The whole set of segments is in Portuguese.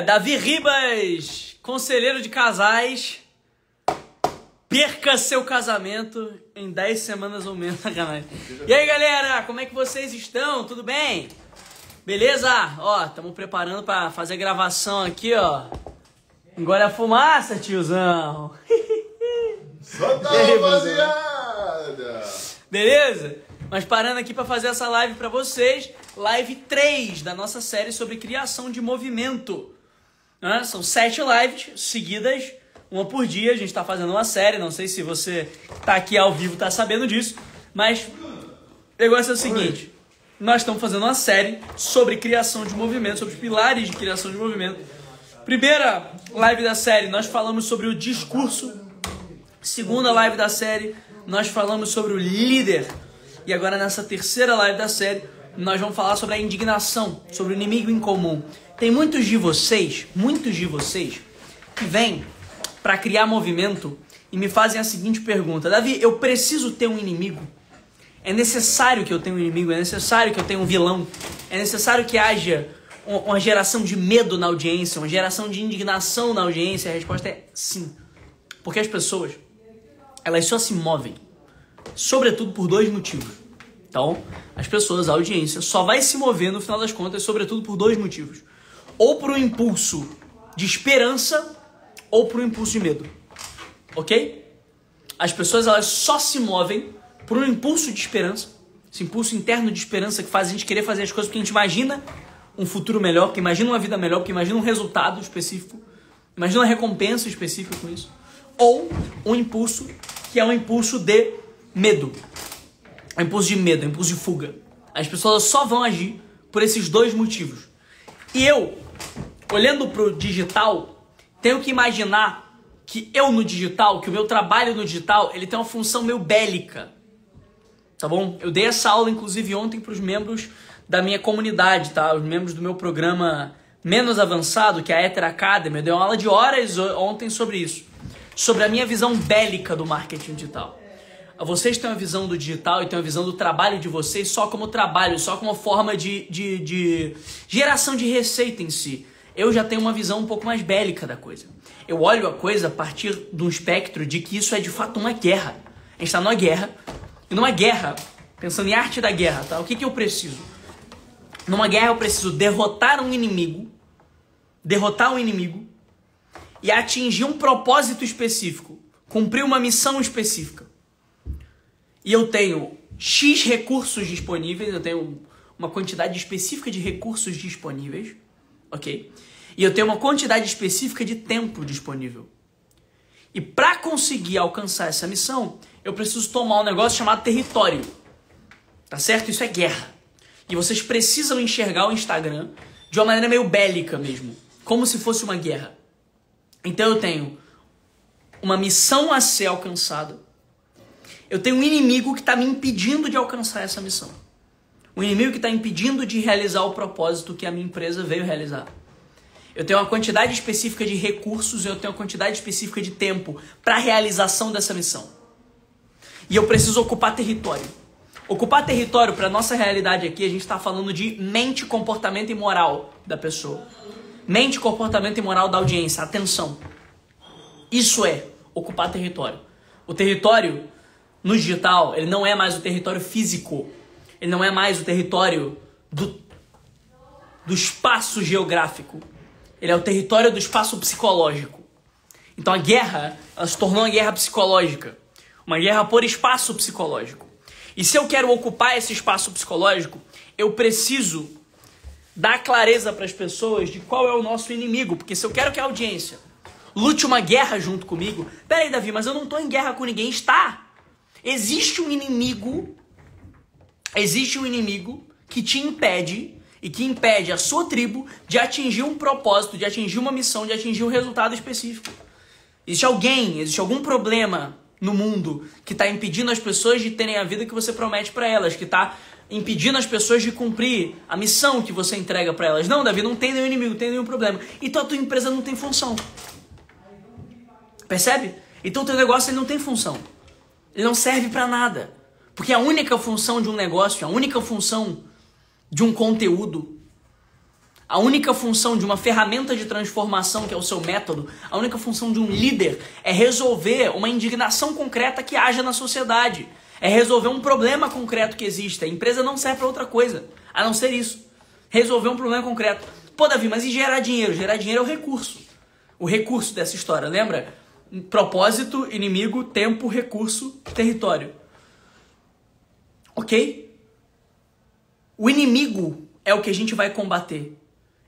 Davi Ribas, conselheiro de casais, perca seu casamento em 10 semanas ou menos, sacanagem. E aí, galera, como é que vocês estão? Tudo bem? Beleza? Ó, estamos preparando para fazer a gravação aqui, ó. Agora a fumaça, tiozão. Solta a rapaziada! Beleza? Mas parando aqui para fazer essa live para vocês, live 3 da nossa série sobre criação de movimento. São 7 lives seguidas, uma por dia. A gente está fazendo uma série, não sei se você tá aqui ao vivo, tá sabendo disso, mas o negócio é o seguinte: nós estamos fazendo uma série sobre criação de movimento, sobre os pilares de criação de movimento. Primeira live da série, nós falamos sobre o discurso. Segunda live da série, nós falamos sobre o líder. E agora nessa terceira live da série, nós vamos falar sobre a indignação, sobre o inimigo em comum. Tem muitos de vocês que vêm para criar movimento e me fazem a seguinte pergunta: Davi, eu preciso ter um inimigo? É necessário que eu tenha um inimigo? É necessário que eu tenha um vilão? É necessário que haja uma geração de medo na audiência, uma geração de indignação na audiência? A resposta é sim. Porque as pessoas, elas só se movem sobretudo por 2 motivos. Então, as pessoas, a audiência, só vai se mover no final das contas, sobretudo por 2 motivos. Ou por um impulso de esperança, ou por um impulso de medo. Ok? As pessoas, elas só se movem por um impulso de esperança. Esse impulso interno de esperança que faz a gente querer fazer as coisas porque a gente imagina um futuro melhor, porque imagina uma vida melhor, porque imagina um resultado específico, imagina uma recompensa específica com isso. Ou um impulso que é um impulso de medo. É um impulso de medo, é um impulso de fuga. As pessoas só vão agir por esses 2 motivos. E eu, olhando para o digital, tenho que imaginar que eu no digital, que o meu trabalho no digital, ele tem uma função meio bélica. Tá bom? Eu dei essa aula, inclusive, ontem para os membros da minha comunidade, tá? Os membros do meu programa menos avançado, que é a Ether Academy. Eu dei uma aula de horas ontem sobre isso. Sobre a minha visão bélica do marketing digital. Vocês têm uma visão do digital e têm uma visão do trabalho de vocês só como trabalho, só como forma de geração de receita em si. Eu já tenho uma visão um pouco mais bélica da coisa. Eu olho a coisa a partir de um espectro de que isso é de fato uma guerra. A gente está numa guerra, e numa guerra, pensando em arte da guerra, tá? O que eu preciso? Numa guerra eu preciso derrotar um inimigo e atingir um propósito específico, cumprir uma missão específica. E eu tenho X recursos disponíveis, eu tenho uma quantidade específica de recursos disponíveis, ok? E eu tenho uma quantidade específica de tempo disponível. E para conseguir alcançar essa missão, eu preciso tomar um negócio chamado território. Tá certo? Isso é guerra. E vocês precisam enxergar o Instagram de uma maneira meio bélica mesmo, como se fosse uma guerra. Então eu tenho uma missão a ser alcançada. Eu tenho um inimigo que está me impedindo de alcançar essa missão. Um inimigo que está impedindo de realizar o propósito que a minha empresa veio realizar. Eu tenho uma quantidade específica de recursos, eu tenho uma quantidade específica de tempo para a realização dessa missão. E eu preciso ocupar território. Ocupar território, para a nossa realidade aqui, a gente está falando de mente, comportamento e moral da pessoa. Mente, comportamento e moral da audiência. Atenção. Isso é ocupar território. O território no digital, ele não é mais o território físico. Ele não é mais o território do espaço geográfico. Ele é o território do espaço psicológico. Então a guerra, ela se tornou uma guerra psicológica. Uma guerra por espaço psicológico. E se eu quero ocupar esse espaço psicológico, eu preciso dar clareza para as pessoas de qual é o nosso inimigo. Porque se eu quero que a audiência lute uma guerra junto comigo... Peraí, Davi, mas eu não estou em guerra com ninguém. Está. Existe um inimigo que te impede e que impede a sua tribo de atingir um propósito, de atingir uma missão, de atingir um resultado específico. Existe algum problema no mundo que está impedindo as pessoas de terem a vida que você promete para elas, que está impedindo as pessoas de cumprir a missão que você entrega para elas. Não, Davi, não tem nenhum inimigo, não tem nenhum problema. Então a tua empresa não tem função. Percebe? Então o teu negócio ele não tem função. Ele não serve para nada. Porque a única função de um negócio, a única função de um conteúdo, A única função de uma ferramenta de transformação, que é o seu método, a única função de um líder é resolver uma indignação concreta que haja na sociedade. É resolver um problema concreto que existe. A empresa não serve para outra coisa, a não ser isso. Resolver um problema concreto. Pô, Davi, mas e gerar dinheiro? Gerar dinheiro é o recurso. O recurso dessa história, lembra? Propósito, inimigo, tempo, recurso, território. Ok? O inimigo é o que a gente vai combater.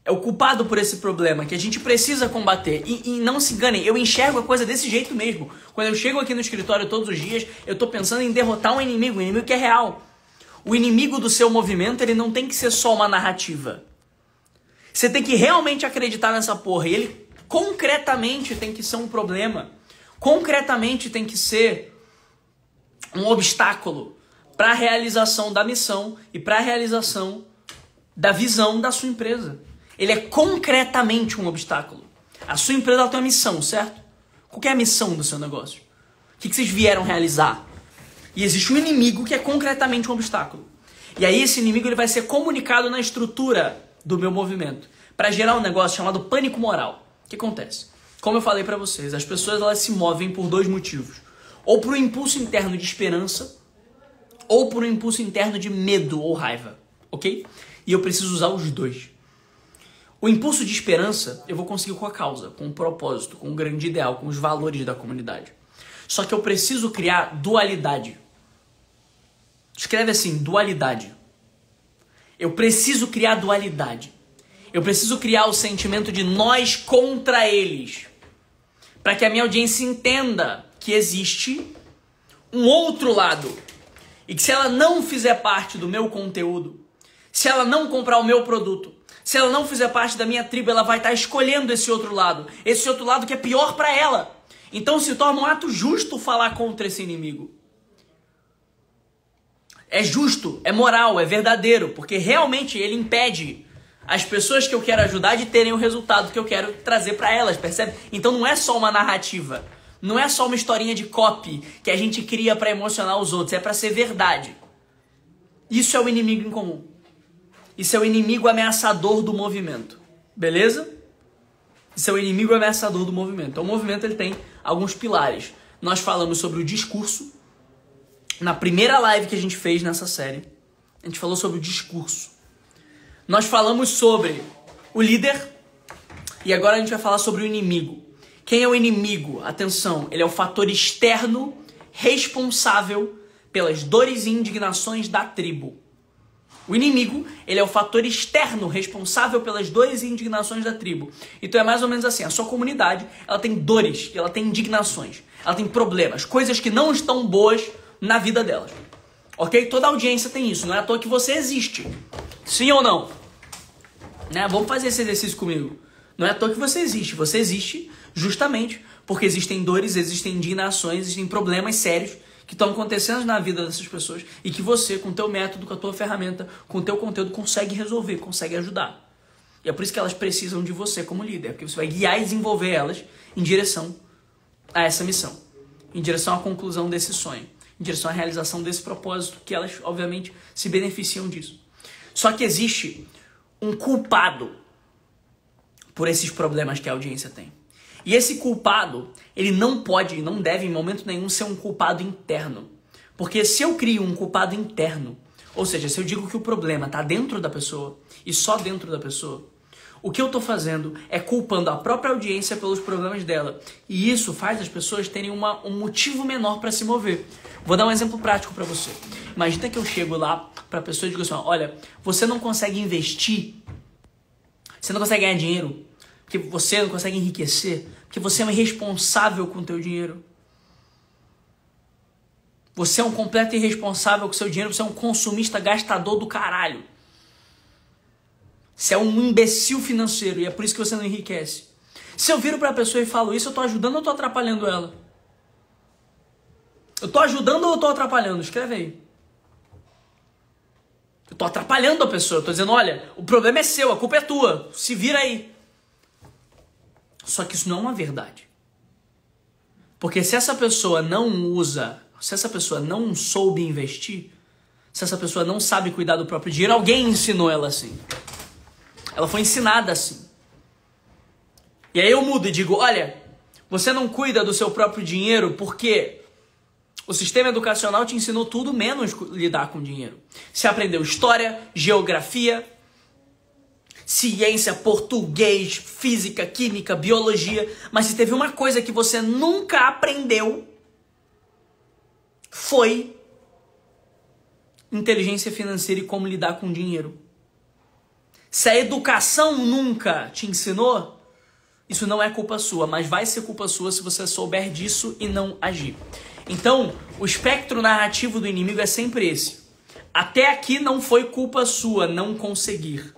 É o culpado por esse problema que a gente precisa combater. E não se enganem, eu enxergo a coisa desse jeito mesmo. Quando eu chego aqui no escritório todos os dias, eu tô pensando em derrotar um inimigo que é real. O inimigo do seu movimento, ele não tem que ser só uma narrativa. Você tem que realmente acreditar nessa porra. E ele concretamente tem que ser um problema. Concretamente tem que ser um obstáculo para a realização da missão e para a realização da visão da sua empresa. Ele é concretamente um obstáculo. A sua empresa tem uma missão, certo? Qual que é a missão do seu negócio? O que vocês vieram realizar? E existe um inimigo que é concretamente um obstáculo. E aí esse inimigo ele vai ser comunicado na estrutura do meu movimento para gerar um negócio chamado pânico moral. O que acontece? Como eu falei para vocês, as pessoas elas se movem por dois motivos. Ou por um impulso interno de esperança, ou por um impulso interno de medo ou raiva. Ok? E eu preciso usar os dois. O impulso de esperança eu vou conseguir com a causa, com o propósito, com o grande ideal, com os valores da comunidade. Só que eu preciso criar dualidade. Escreve assim, dualidade. Eu preciso criar dualidade. Eu preciso criar o sentimento de nós contra eles. Para que a minha audiência entenda que existe um outro lado. E que se ela não fizer parte do meu conteúdo, se ela não comprar o meu produto, se ela não fizer parte da minha tribo, ela vai estar escolhendo esse outro lado. Esse outro lado que é pior para ela. Então se torna um ato justo falar contra esse inimigo. É justo, é moral, é verdadeiro. Porque realmente ele impede as pessoas que eu quero ajudar de terem o resultado que eu quero trazer para elas, percebe? Então não é só uma narrativa. Não é só uma historinha de copy que a gente cria para emocionar os outros. É para ser verdade. Isso é o inimigo em comum. Isso é o inimigo ameaçador do movimento. Beleza? Isso é o inimigo ameaçador do movimento. Então o movimento ele tem alguns pilares. Nós falamos sobre o discurso. Na primeira live que a gente fez nessa série, a gente falou sobre o discurso. Nós falamos sobre o líder. E agora a gente vai falar sobre o inimigo. Quem é o inimigo? Atenção, ele é o fator externo responsável pelas dores e indignações da tribo. O inimigo, ele é o fator externo responsável pelas dores e indignações da tribo. Então é mais ou menos assim, a sua comunidade, ela tem dores, ela tem indignações, ela tem problemas, coisas que não estão boas na vida delas. Ok? Toda audiência tem isso, não é à toa que você existe. Sim ou não? Né? Vamos fazer esse exercício comigo. Não é à toa que você existe justamente porque existem dores, existem indignações, existem problemas sérios que estão acontecendo na vida dessas pessoas e que você, com o teu método, com a tua ferramenta, com o teu conteúdo, consegue resolver, consegue ajudar. E é por isso que elas precisam de você como líder, porque você vai guiar e desenvolver elas em direção a essa missão, em direção à conclusão desse sonho, em direção à realização desse propósito, que elas, obviamente, se beneficiam disso. Só que existe um culpado por esses problemas que a audiência tem. E esse culpado, ele não pode e não deve em momento nenhum ser um culpado interno. Porque se eu crio um culpado interno, ou seja, se eu digo que o problema está dentro da pessoa e só dentro da pessoa, o que eu estou fazendo é culpando a própria audiência pelos problemas dela. E isso faz as pessoas terem um motivo menor para se mover. Vou dar um exemplo prático para você. Imagina que eu chego lá para a pessoa e digo assim, olha, você não consegue investir, você não consegue ganhar dinheiro, porque você não consegue enriquecer, porque você é um irresponsável com o teu dinheiro. Você é um completo irresponsável com o seu dinheiro, você é um consumista gastador do caralho. Você é um imbecil financeiro e é por isso que você não enriquece. Se eu viro para a pessoa e falo isso, eu estou ajudando ou estou atrapalhando ela? Eu estou ajudando ou estou atrapalhando? Escreve aí. Eu estou atrapalhando a pessoa, eu estou dizendo, olha, o problema é seu, a culpa é tua, se vira aí. Só que isso não é uma verdade. Porque se essa pessoa não usa, se essa pessoa não soube investir, se essa pessoa não sabe cuidar do próprio dinheiro, alguém ensinou ela assim. Ela foi ensinada assim. E aí eu mudo e digo, olha, você não cuida do seu próprio dinheiro porque o sistema educacional te ensinou tudo menos lidar com dinheiro. Você aprendeu história, geografia, ciência, português, física, química, biologia, mas se teve uma coisa que você nunca aprendeu, foi inteligência financeira e como lidar com dinheiro. Se a educação nunca te ensinou, isso não é culpa sua, mas vai ser culpa sua se você souber disso e não agir. Então, o espectro narrativo do inimigo é sempre esse. Até aqui não foi culpa sua não conseguir.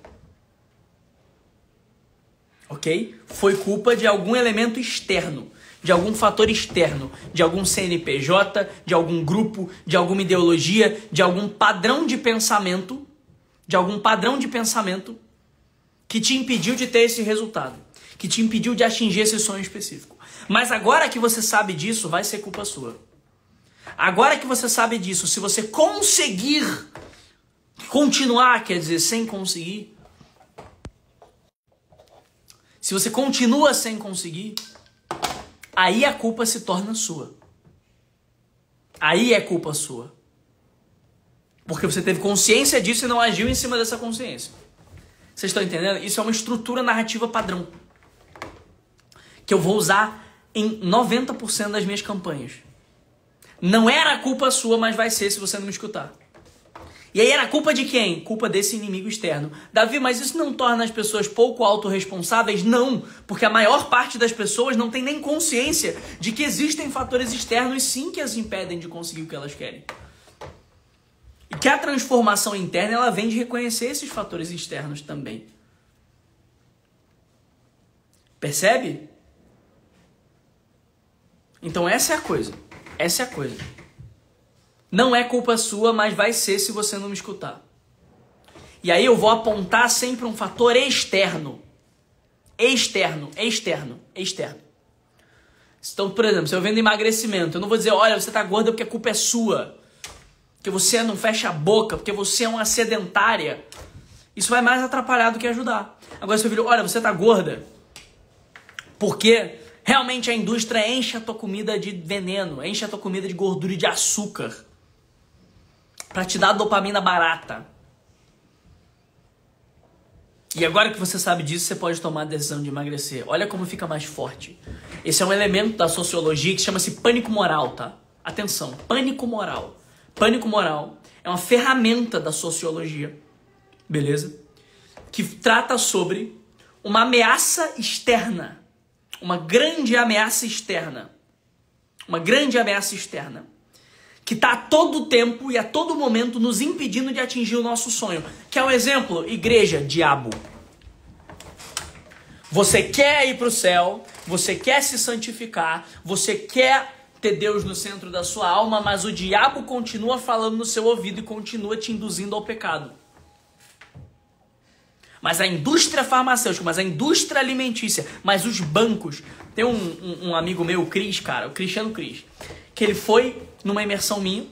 Ok? Foi culpa de algum elemento externo, de algum fator externo, de algum CNPJ, de algum grupo, de alguma ideologia, de algum padrão de pensamento, que te impediu de ter esse resultado, que te impediu de atingir esse sonho específico. Mas agora que você sabe disso, vai ser culpa sua. Agora que você sabe disso, se você conseguir continuar, quer dizer, sem conseguir, se você continua sem conseguir, aí a culpa se torna sua. Aí é culpa sua. Porque você teve consciência disso e não agiu em cima dessa consciência. Vocês estão entendendo? Isso é uma estrutura narrativa padrão que eu vou usar em 90% das minhas campanhas. Não era culpa sua, mas vai ser se você não me escutar. E aí era culpa de quem? Culpa desse inimigo externo. Davi, mas isso não torna as pessoas pouco autorresponsáveis? Não, porque a maior parte das pessoas não tem nem consciência de que existem fatores externos sim que as impedem de conseguir o que elas querem. E que a transformação interna ela vem de reconhecer esses fatores externos também. Percebe? Então essa é a coisa. Essa é a coisa. Não é culpa sua, mas vai ser se você não me escutar. E aí eu vou apontar sempre um fator externo. Externo. Então, por exemplo, se eu vendo emagrecimento, eu não vou dizer, olha, você tá gorda porque a culpa é sua. Porque você não fecha a boca, porque você é uma sedentária. Isso vai mais atrapalhar do que ajudar. Agora, se eu vir, olha, você tá gorda porque realmente a indústria enche a tua comida de veneno, enche a tua comida de gordura e de açúcar para te dar dopamina barata. E agora que você sabe disso, você pode tomar a decisão de emagrecer. Olha como fica mais forte. Esse é um elemento da sociologia que chama-se pânico moral, tá? Atenção, pânico moral. Pânico moral é uma ferramenta da sociologia, beleza? Que trata sobre uma ameaça externa. Uma grande ameaça externa. Uma grande ameaça externa. Que está a todo tempo e a todo momento nos impedindo de atingir o nosso sonho. Que é um exemplo, igreja, diabo. Você quer ir para o céu, você quer se santificar, você quer ter Deus no centro da sua alma, mas o diabo continua falando no seu ouvido e continua te induzindo ao pecado. Mas a indústria farmacêutica, mas a indústria alimentícia, mas os bancos. Tem um amigo meu, o Cris, cara, o Cristiano Cris, que ele foi numa imersão minha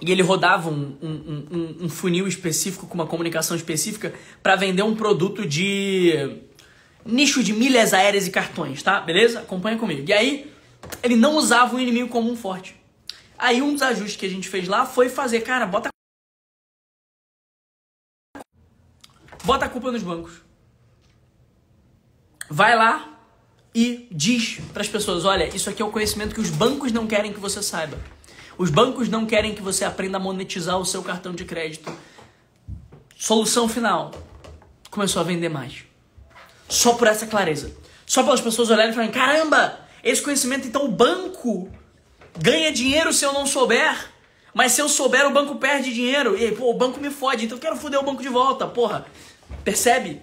e ele rodava um funil específico com uma comunicação específica para vender um produto de nicho de milhas aéreas e cartões, tá? Beleza? Acompanha comigo. E aí, ele não usava um inimigo comum forte. Aí um dos ajustes que a gente fez lá foi fazer, cara, bota a culpa nos bancos. Vai lá e diz para as pessoas, olha, isso aqui é o conhecimento que os bancos não querem que você saiba. Os bancos não querem que você aprenda a monetizar o seu cartão de crédito. Solução final. Começou a vender mais. Só por essa clareza. Só pelas pessoas olharem e falarem, caramba, esse conhecimento, então o banco ganha dinheiro se eu não souber. Mas se eu souber, o banco perde dinheiro. E aí, pô, o banco me fode, então eu quero foder o banco de volta, porra. Percebe?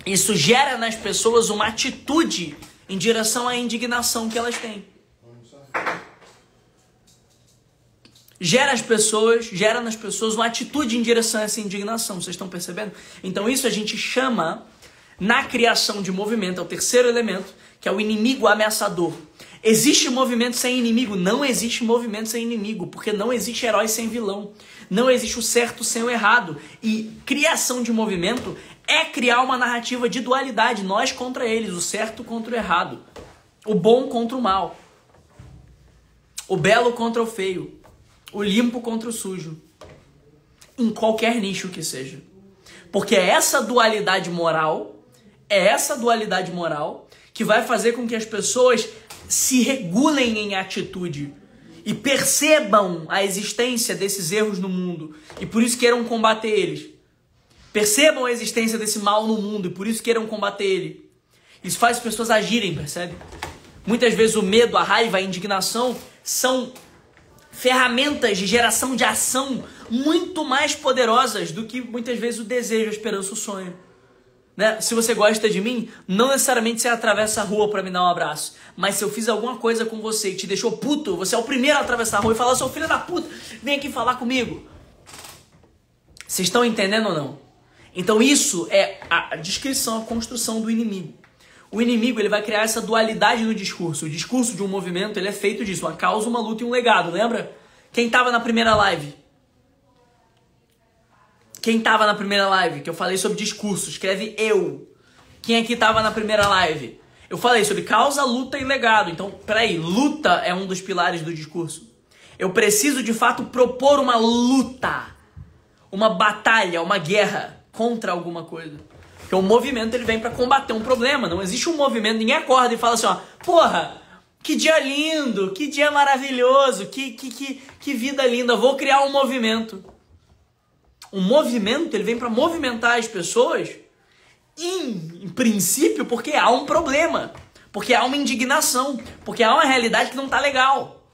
Isso gera nas pessoas uma atitude em direção à indignação que elas têm. Gera nas pessoas uma atitude em direção a essa indignação. Vocês estão percebendo? Então isso a gente chama, na criação de movimento, é o terceiro elemento, que é o inimigo ameaçador. Existe movimento sem inimigo? Não existe movimento sem inimigo, porque não existe herói sem vilão. Não existe o certo sem o errado. E criação de movimento é criar uma narrativa de dualidade, nós contra eles, o certo contra o errado, o bom contra o mal, o belo contra o feio, o limpo contra o sujo, em qualquer nicho que seja. Porque é essa dualidade moral que vai fazer com que as pessoas se regulem em atitude e percebam a existência desses erros no mundo e por isso queiram combater eles. Percebam a existência desse mal no mundo e por isso queiram combater ele. Isso faz as pessoas agirem, percebe? Muitas vezes o medo, a raiva, a indignação são ferramentas de geração de ação muito mais poderosas do que muitas vezes o desejo, a esperança, o sonho. Né? Se você gosta de mim, não necessariamente você atravessa a rua para me dar um abraço. Mas se eu fiz alguma coisa com você e te deixou puto, você é o primeiro a atravessar a rua e falar: seu filho da puta, vem aqui falar comigo. Vocês estão entendendo ou não? Então isso é a descrição, a construção do inimigo. O inimigo, ele vai criar essa dualidade no discurso. O discurso de um movimento, ele é feito disso: uma causa, uma luta e um legado. Lembra? Quem estava na primeira live? Quem estava na primeira live? Que eu falei sobre discurso. Escreve eu. Quem aqui estava na primeira live? Eu falei sobre causa, luta e legado. Então, peraí, luta é um dos pilares do discurso. Eu preciso, de fato, propor uma luta, uma batalha, uma guerra contra alguma coisa. Porque o movimento, ele vem para combater um problema. Não existe um movimento, ninguém acorda e fala assim, ó, porra, que dia lindo, que dia maravilhoso, que vida linda, vou criar um movimento. Um movimento, ele vem para movimentar as pessoas, em princípio, porque há um problema, porque há uma indignação, porque há uma realidade que não tá legal.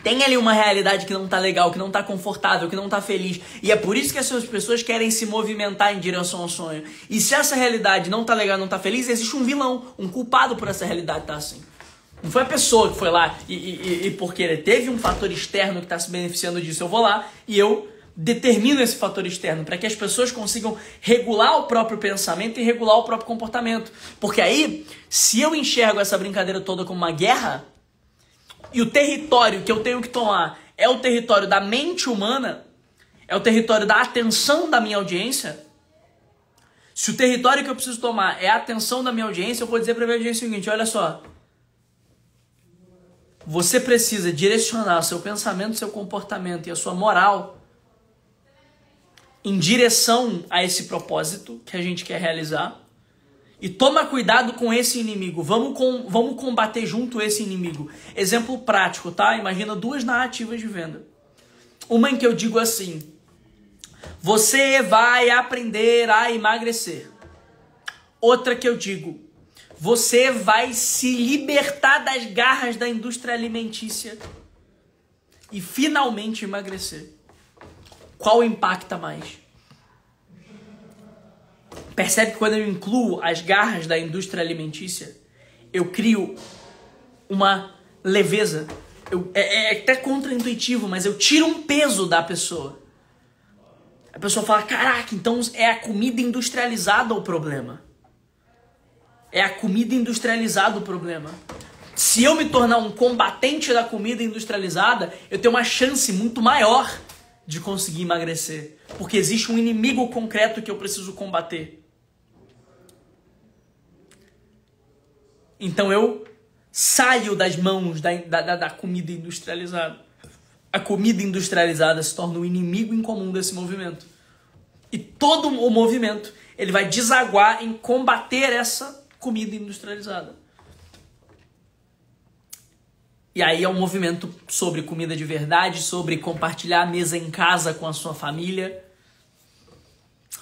Tem ali uma realidade que não tá legal, que não tá confortável, que não tá feliz. E é por isso que essas pessoas querem se movimentar em direção ao sonho. E se essa realidade não tá legal, não tá feliz, existe um vilão, um culpado por essa realidade estar assim. Não foi a pessoa que foi lá e porque ele teve um fator externo que está se beneficiando disso, eu vou lá e eu determino esse fator externo para que as pessoas consigam regular o próprio pensamento e regular o próprio comportamento. Porque aí, se eu enxergo essa brincadeira toda como uma guerra, e o território que eu tenho que tomar é o território da mente humana, é o território da atenção da minha audiência, se o território que eu preciso tomar é a atenção da minha audiência, eu vou dizer para a minha audiência o seguinte, olha só, você precisa direcionar o seu pensamento, seu comportamento e a sua moral em direção a esse propósito que a gente quer realizar. E toma cuidado com esse inimigo. Vamos combater junto esse inimigo. Exemplo prático, tá? Imagina duas narrativas de venda. Uma em que eu digo assim: você vai aprender a emagrecer. Outra que eu digo: você vai se libertar das garras da indústria alimentícia e finalmente emagrecer. Qual impacta mais? Percebe que quando eu incluo as garras da indústria alimentícia, eu crio uma leveza. É até contraintuitivo, mas eu tiro um peso da pessoa. A pessoa fala, caraca, então é a comida industrializada o problema. É a comida industrializada o problema. Se eu me tornar um combatente da comida industrializada, eu tenho uma chance muito maior de conseguir emagrecer. Porque existe um inimigo concreto que eu preciso combater. Então eu saio das mãos da comida industrializada. A comida industrializada se torna o inimigo em comum desse movimento. E todo o movimento ele vai desaguar em combater essa comida industrializada. E aí é um movimento sobre comida de verdade, sobre compartilhar a mesa em casa com a sua família,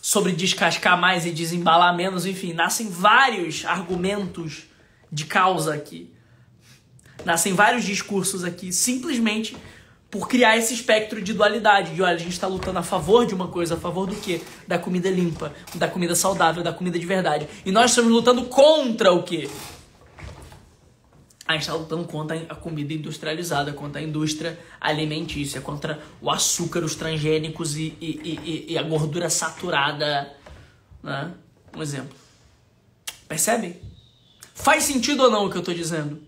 sobre descascar mais e desembalar menos, enfim, nascem vários argumentos de causa aqui. Nascem vários discursos aqui, simplesmente por criar esse espectro de dualidade, de olha, a gente está lutando a favor de uma coisa, a favor do quê? Da comida limpa, da comida saudável, da comida de verdade. E nós estamos lutando contra o quê? A gente está lutando contra a comida industrializada, contra a indústria alimentícia, contra o açúcar, os transgênicos e a gordura saturada, né? Um exemplo. Percebem? Faz sentido ou não o que eu estou dizendo?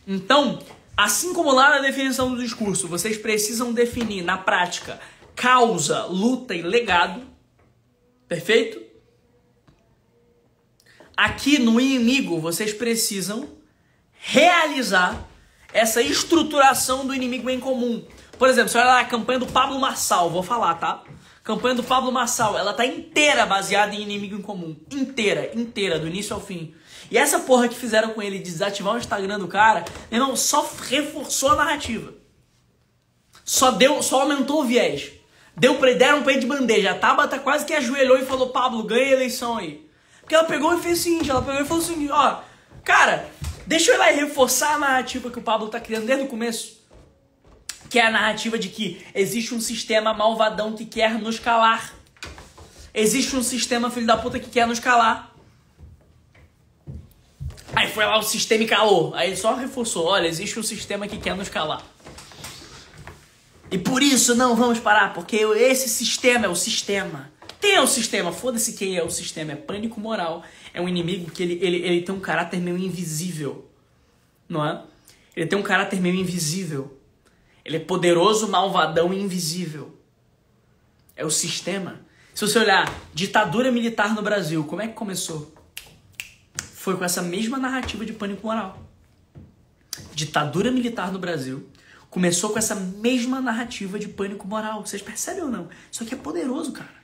Então, assim como lá na definição do discurso, vocês precisam definir na prática causa, luta e legado. Perfeito? Aqui no inimigo, vocês precisam realizar essa estruturação do inimigo em comum. Por exemplo, você olha lá a campanha do Pablo Marçal, vou falar, tá? Campanha do Pablo Marçal, ela tá inteira baseada em inimigo em comum. Inteira, do início ao fim. E essa porra que fizeram com ele de desativar o Instagram do cara, meu irmão, só reforçou a narrativa. Só aumentou o viés. Deram pra ele de bandeja. A Tabata quase que ajoelhou e falou, Pablo, ganha a eleição aí. Porque ela pegou e fez o seguinte, ó, cara, deixa eu ir lá e reforçar a narrativa que o Pablo tá criando desde o começo. Que é a narrativa de que existe um sistema malvadão que quer nos calar. Existe um sistema filho da puta que quer nos calar. Aí foi lá o sistema e calou. Aí ele só reforçou, olha, existe um sistema que quer nos calar. E por isso não vamos parar, porque esse sistema é o sistema. Quem é o sistema? Foda-se quem é o sistema. É pânico moral. É um inimigo que ele tem um caráter meio invisível. Não é? Ele tem um caráter meio invisível. Ele é poderoso, malvadão e invisível. É o sistema. Se você olhar, ditadura militar no Brasil, como é que começou? Foi com essa mesma narrativa de pânico moral. Ditadura militar no Brasil começou com essa mesma narrativa de pânico moral. Vocês percebem ou não? Isso aqui é poderoso, cara.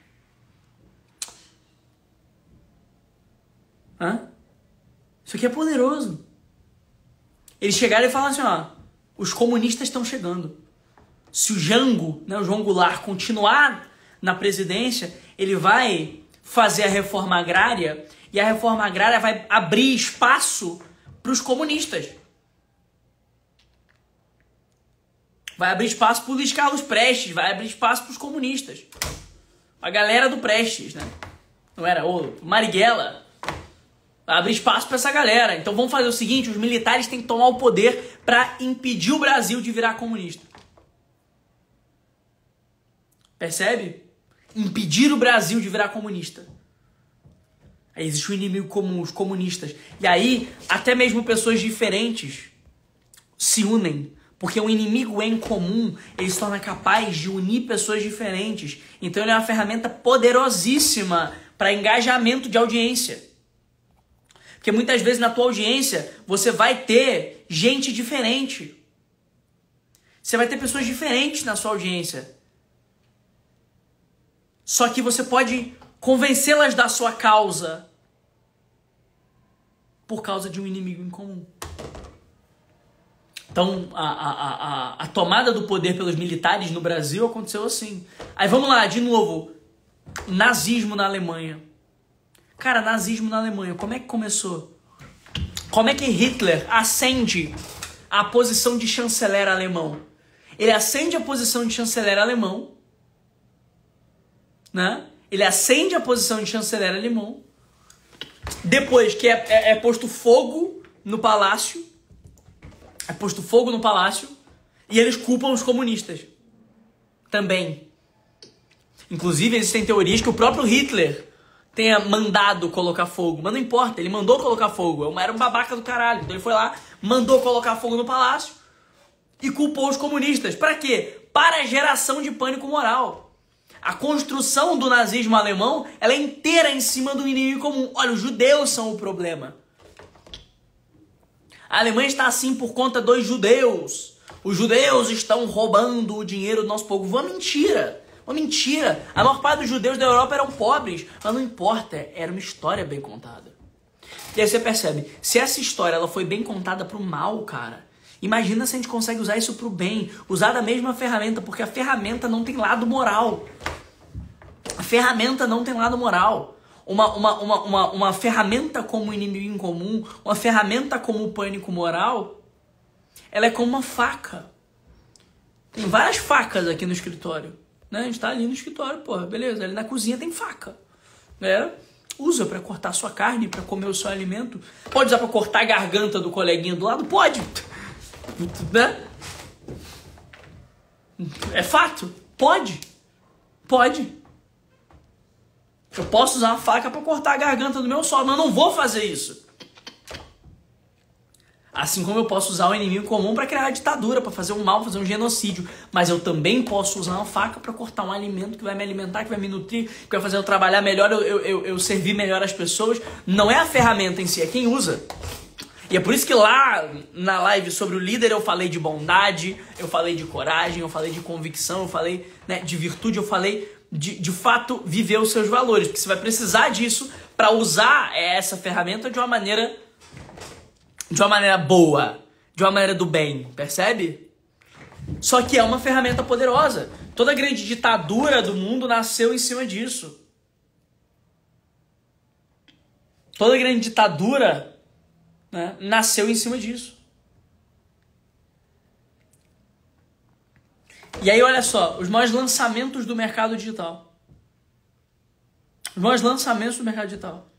Isso aqui é poderoso. Eles chegaram e falaram assim, ó, os comunistas estão chegando. Se o Jango, né, o João Goulart, continuar na presidência, ele vai fazer a reforma agrária e a reforma agrária vai abrir espaço para os comunistas. Vai abrir espaço para o Luiz Carlos Prestes, vai abrir espaço para os comunistas. A galera do Prestes, né? Não era o Marighella. Vai abrir espaço para essa galera. Então vamos fazer o seguinte, os militares têm que tomar o poder para impedir o Brasil de virar comunista. Percebe? Impedir o Brasil de virar comunista. Aí existe um inimigo comum, os comunistas. E aí, até mesmo pessoas diferentes se unem. Porque um inimigo em comum, ele se torna capaz de unir pessoas diferentes. Então ele é uma ferramenta poderosíssima para engajamento de audiência. Porque muitas vezes na tua audiência, você vai ter gente diferente. Você vai ter pessoas diferentes na sua audiência. Só que você pode convencê-las da sua causa por causa de um inimigo em comum. Então, a tomada do poder pelos militares no Brasil aconteceu assim. Aí vamos lá, de novo. Nazismo na Alemanha. Cara, nazismo na Alemanha, como é que começou? Como é que Hitler ascende a posição de chanceler alemão? Ele ascende a posição de chanceler alemão, né? Ele ascende a posição de chanceler alemão, depois que é posto fogo no palácio, e eles culpam os comunistas também. Inclusive, existem teorias que o próprio Hitler tenha mandado colocar fogo, mas não importa, ele mandou colocar fogo, era um babaca do caralho, então ele foi lá, mandou colocar fogo no palácio e culpou os comunistas. Para quê? Para a geração de pânico moral. A construção do nazismo alemão, ela é inteira em cima do inimigo comum. Olha, os judeus são o problema. A Alemanha está assim por conta dos judeus. Os judeus estão roubando o dinheiro do nosso povo. Uma mentira. Uma mentira. A maior parte dos judeus da Europa eram pobres. Mas não importa, era uma história bem contada. E aí você percebe, se essa história ela foi bem contada pro mal, cara, imagina se a gente consegue usar isso pro bem. Usar da mesma ferramenta, porque a ferramenta não tem lado moral. A ferramenta não tem lado moral. Uma ferramenta como inimigo em comum, uma ferramenta como o pânico moral, ela é como uma faca. Tem várias facas aqui no escritório. Né? A gente tá ali no escritório, porra, beleza. Ali na cozinha tem faca. Né? Usa pra cortar a sua carne, pra comer o seu alimento. Pode usar pra cortar a garganta do coleguinha do lado? Pode. Né? É fato? Pode. Pode. Eu posso usar uma faca pra cortar a garganta do meu sócio, mas eu não vou fazer isso. Assim como eu posso usar o inimigo comum para criar uma ditadura, para fazer um mal, fazer um genocídio. Mas eu também posso usar uma faca para cortar um alimento que vai me alimentar, que vai me nutrir, que vai fazer eu trabalhar melhor, eu servir melhor as pessoas. Não é a ferramenta em si, é quem usa. E é por isso que lá na live sobre o líder eu falei de bondade, eu falei de coragem, eu falei de convicção, eu falei, né, de virtude, eu falei de fato viver os seus valores. Porque você vai precisar disso para usar essa ferramenta de uma maneira boa, de uma maneira do bem, percebe? Só que é uma ferramenta poderosa. Toda grande ditadura do mundo nasceu em cima disso. Toda grande ditadura, né, nasceu em cima disso. E aí, olha só, os maiores lançamentos do mercado digital. Os maiores lançamentos do mercado digital.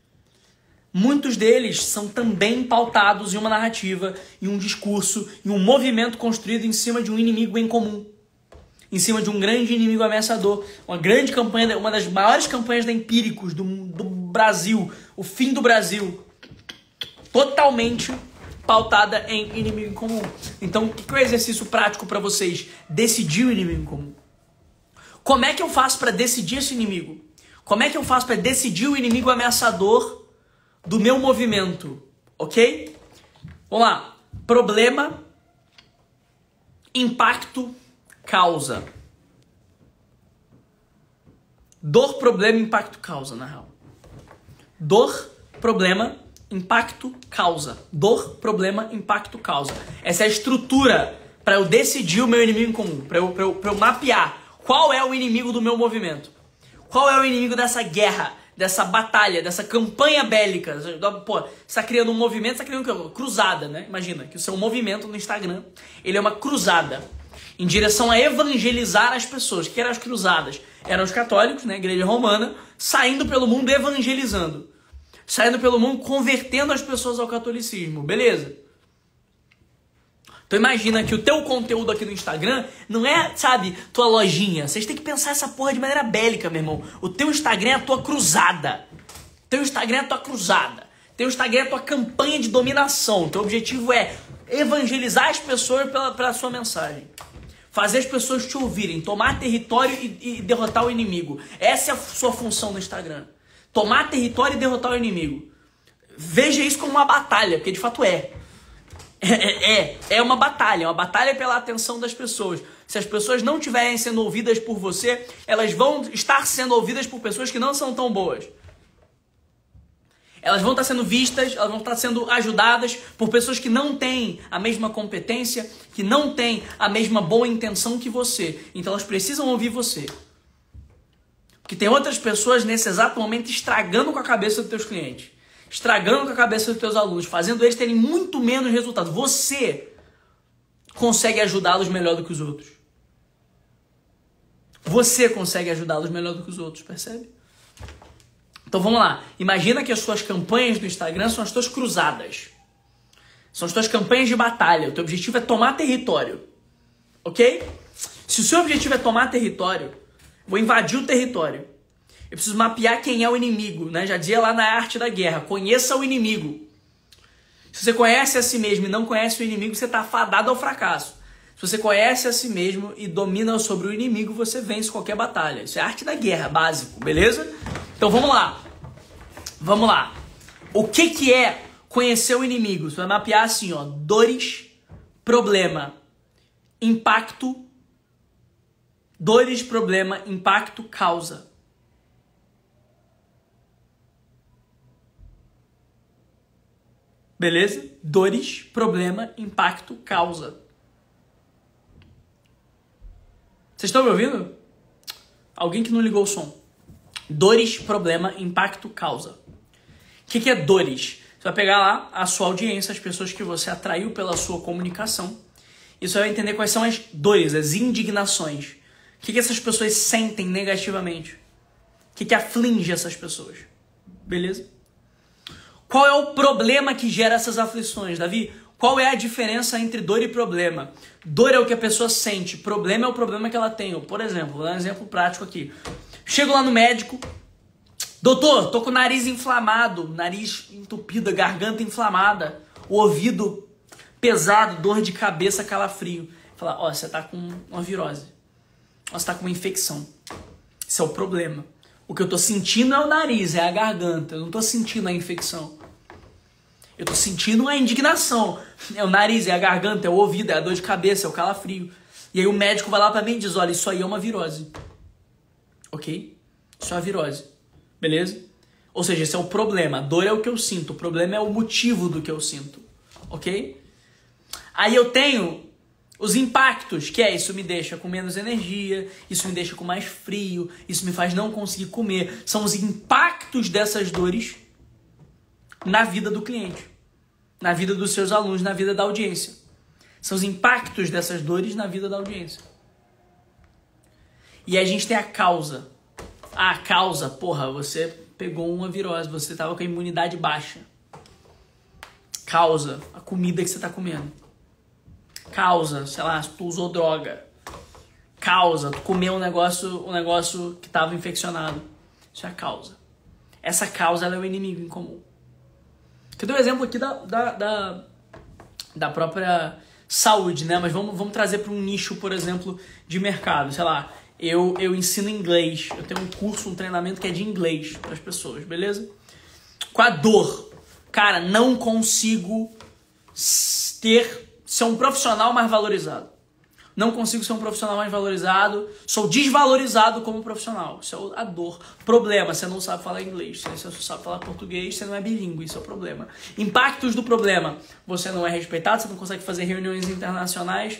Muitos deles são também pautados em uma narrativa, em um discurso, em um movimento construído em cima de um inimigo em comum. Em cima de um grande inimigo ameaçador. Uma grande campanha, uma das maiores campanhas da Empíricos do Brasil. O fim do Brasil. Totalmente pautada em inimigo em comum. Então, o que é o exercício prático para vocês? Decidir o inimigo em comum. Como é que eu faço para decidir esse inimigo? Como é que eu faço para decidir o inimigo ameaçador do meu movimento, ok? Vamos lá. Problema, impacto, causa. Dor, problema, impacto, causa, na real. Dor, problema, impacto, causa. Dor, problema, impacto, causa. Essa é a estrutura para eu decidir o meu inimigo em comum, para eu mapear qual é o inimigo do meu movimento. Qual é o inimigo dessa guerra, dessa batalha, dessa campanha bélica? Pô, você está criando um movimento, você está criando uma cruzada, né? Imagina que o seu movimento no Instagram, ele é uma cruzada em direção a evangelizar as pessoas. Que eram as cruzadas? Eram os católicos, né? Igreja romana, saindo pelo mundo evangelizando. Saindo pelo mundo convertendo as pessoas ao catolicismo, beleza? Então imagina que o teu conteúdo aqui no Instagram não é, sabe, tua lojinha. Vocês têm que pensar essa porra de maneira bélica, meu irmão. O teu Instagram é a tua cruzada. O teu Instagram é a tua cruzada. O teu Instagram é a tua campanha de dominação. O teu objetivo é evangelizar as pessoas pela sua mensagem. Fazer as pessoas te ouvirem, tomar território e derrotar o inimigo. Essa é a sua função no Instagram. Tomar território e derrotar o inimigo. Veja isso como uma batalha, porque de fato é. É uma batalha pela atenção das pessoas. Se as pessoas não estiverem sendo ouvidas por você, elas vão estar sendo ouvidas por pessoas que não são tão boas. Elas vão estar sendo vistas, elas vão estar sendo ajudadas por pessoas que não têm a mesma competência, que não têm a mesma boa intenção que você. Então elas precisam ouvir você. Porque tem outras pessoas nesse exato momento estragando com a cabeça dos teus clientes. Estragando com a cabeça dos teus alunos, fazendo eles terem muito menos resultado. Você consegue ajudá-los melhor do que os outros. Você consegue ajudá-los melhor do que os outros, percebe? Então vamos lá. Imagina que as suas campanhas do Instagram são as tuas cruzadas. São as tuas campanhas de batalha. O teu objetivo é tomar território. Ok? Se o seu objetivo é tomar território, vou invadir o território. Eu preciso mapear quem é o inimigo, né? Já dizia lá na Arte da Guerra, conheça o inimigo. Se você conhece a si mesmo e não conhece o inimigo, você está fadado ao fracasso. Se você conhece a si mesmo e domina sobre o inimigo, você vence qualquer batalha. Isso é a arte da guerra, básico, beleza? Então vamos lá. Vamos lá. O que é conhecer o inimigo? Você vai mapear assim, ó, dores, problema, impacto. Dores, problema, impacto, causa. Beleza? Dores, problema, impacto, causa. Vocês estão me ouvindo? Alguém que não ligou o som. Dores, problema, impacto, causa. O que é dores? Você vai pegar lá a sua audiência, as pessoas que você atraiu pela sua comunicação. E você vai entender quais são as dores, as indignações. O que essas pessoas sentem negativamente. O que aflige essas pessoas. Beleza? Qual é o problema que gera essas aflições, Davi? Qual é a diferença entre dor e problema? Dor é o que a pessoa sente, problema é o problema que ela tem. Por exemplo, vou dar um exemplo prático aqui. Chego lá no médico, doutor, tô com o nariz inflamado, nariz entupido, garganta inflamada, o ouvido pesado, dor de cabeça, calafrio. Fala, ó, você tá com uma virose. Ó, você tá com uma infecção. Esse é o problema. O que eu tô sentindo é o nariz, é a garganta. Eu não tô sentindo a infecção. Eu tô sentindo a indignação. É o nariz, é a garganta, é o ouvido, é a dor de cabeça, é o calafrio. E aí o médico vai lá pra mim e diz, olha, isso aí é uma virose. Ok? Isso é uma virose. Beleza? Ou seja, esse é o problema. A dor é o que eu sinto. O problema é o motivo do que eu sinto. Ok? Aí eu tenho os impactos, que é isso me deixa com menos energia, isso me deixa com mais frio, isso me faz não conseguir comer. São os impactos dessas dores na vida do cliente, na vida dos seus alunos, na vida da audiência. São os impactos dessas dores na vida da audiência. E aí a gente tem a causa. A causa, porra, você pegou uma virose, você estava com a imunidade baixa. Causa, a comida que você está comendo. Causa, sei lá, tu usou droga. Causa, tu comeu um negócio que estava infeccionado. Isso é a causa. Essa causa ela é o inimigo em comum. Eu dei um exemplo aqui da própria saúde, né? Mas vamos trazer para um nicho, por exemplo, de mercado. Sei lá, eu ensino inglês. Eu tenho um curso, um treinamento que é de inglês para as pessoas, beleza? Com a dor. Cara, não consigo ser um profissional mais valorizado. Não consigo ser um profissional mais valorizado. Sou desvalorizado como profissional. Isso é a dor. Problema, você não sabe falar inglês. Você só sabe falar português, você não é bilíngue. Isso é o problema. Impactos do problema. Você não é respeitado, você não consegue fazer reuniões internacionais.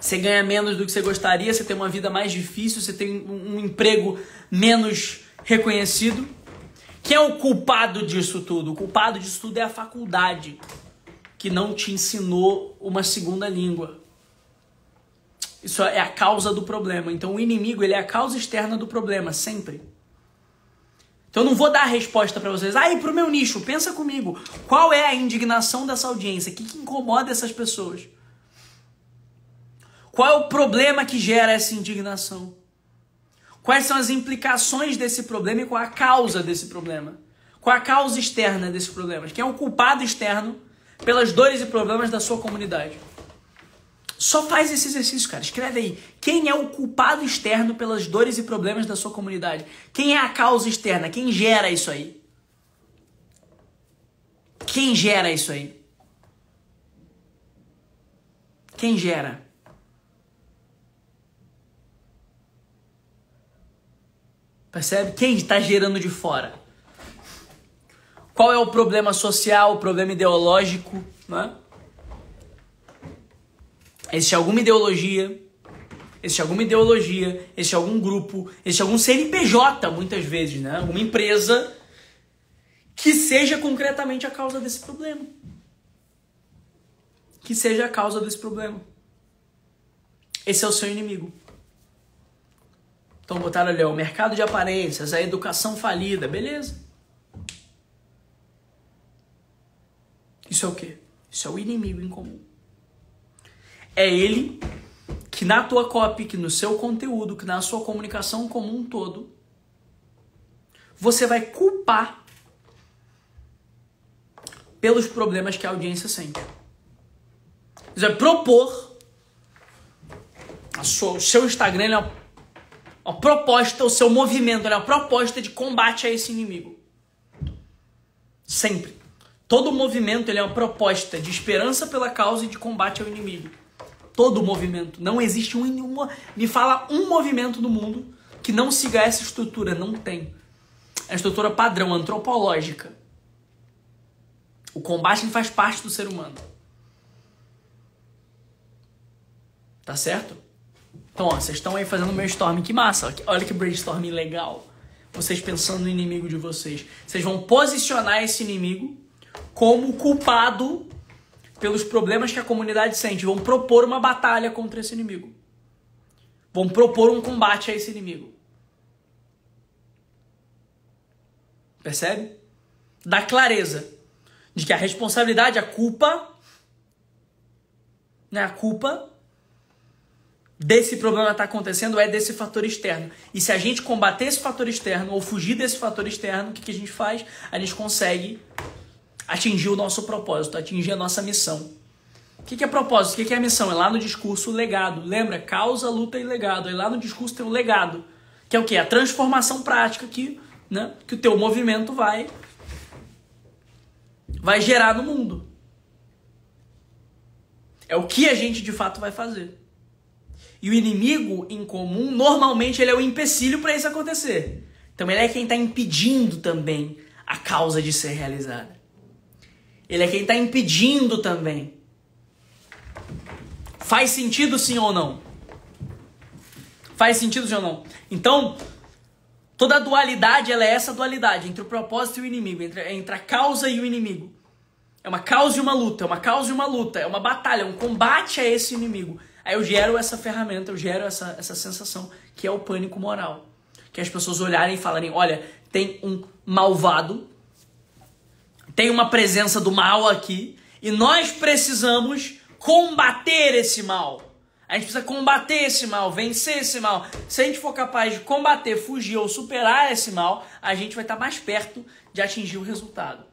Você ganha menos do que você gostaria, você tem uma vida mais difícil, você tem um emprego menos reconhecido. Quem é o culpado disso tudo? O culpado disso tudo é a faculdade, que não te ensinou uma segunda língua. Isso é a causa do problema. Então o inimigo, ele é a causa externa do problema, sempre. Então eu não vou dar a resposta para vocês. Aí, pro meu nicho, pensa comigo. Qual é a indignação dessa audiência? O que incomoda essas pessoas? Qual é o problema que gera essa indignação? Quais são as implicações desse problema e qual a causa desse problema? Qual a causa externa desse problema? Quem é o culpado externo pelas dores e problemas da sua comunidade? Só faz esse exercício, cara. Escreve aí. Quem é o culpado externo pelas dores e problemas da sua comunidade? Quem é a causa externa? Quem gera isso aí? Quem gera isso aí? Quem gera? Percebe? Quem está gerando de fora? Qual é o problema social, o problema ideológico, né? Existe alguma ideologia, existe algum grupo, existe algum CNPJ, muitas vezes, né? Alguma empresa que seja concretamente a causa desse problema. Que seja a causa desse problema. Esse é o seu inimigo. Então botaram ali, ó, o mercado de aparências, a educação falida, beleza. Isso é o quê? Isso é o inimigo em comum. É ele que na tua copy, que no seu conteúdo, que na sua comunicação como um todo, você vai culpar pelos problemas que a audiência sente. Você vai propor o seu Instagram, ele é uma proposta, o seu movimento, ele é uma proposta de combate a esse inimigo. Sempre. Todo movimento ele é uma proposta de esperança pela causa e de combate ao inimigo. Todo movimento. Não existe me fala um movimento no mundo que não siga essa estrutura. Não tem. É a estrutura padrão, antropológica. O combate ele faz parte do ser humano. Tá certo? Então, ó, vocês estão aí fazendo o meu storming. Que massa. Olha que brainstorming legal. Vocês pensando no inimigo de vocês. Vocês vão posicionar esse inimigo como culpado pelos problemas que a comunidade sente. Vão propor uma batalha contra esse inimigo. Vão propor um combate a esse inimigo. Percebe? Dá clareza de que a responsabilidade, a culpa, né, a culpa desse problema estar acontecendo é desse fator externo. E se a gente combater esse fator externo ou fugir desse fator externo, o que a gente faz? A gente consegue atingir o nosso propósito, atingir a nossa missão. O que é propósito? O que é a missão? É lá no discurso o legado. Lembra? Causa, luta e legado. Aí lá no discurso tem o legado. Que é o quê? A transformação prática que o teu movimento vai gerar no mundo. É o que a gente de fato vai fazer. E o inimigo em comum, normalmente ele é o empecilho para isso acontecer. Então ele é quem está impedindo também a causa de ser realizada. Ele é quem está impedindo também. Faz sentido sim ou não? Faz sentido sim ou não? Então, toda a dualidade, ela é essa dualidade entre o propósito e o inimigo, entre a causa e o inimigo. É uma causa e uma luta, é uma causa e uma luta, é uma batalha, é um combate a esse inimigo. Aí eu gero essa ferramenta, eu gero essa sensação, que é o pânico moral. Que as pessoas olharem e falarem, olha, tem um malvado, tem uma presença do mal aqui, e nós precisamos combater esse mal. A gente precisa combater esse mal, vencer esse mal. Se a gente for capaz de combater, fugir ou superar esse mal, a gente vai estar mais perto de atingir o resultado.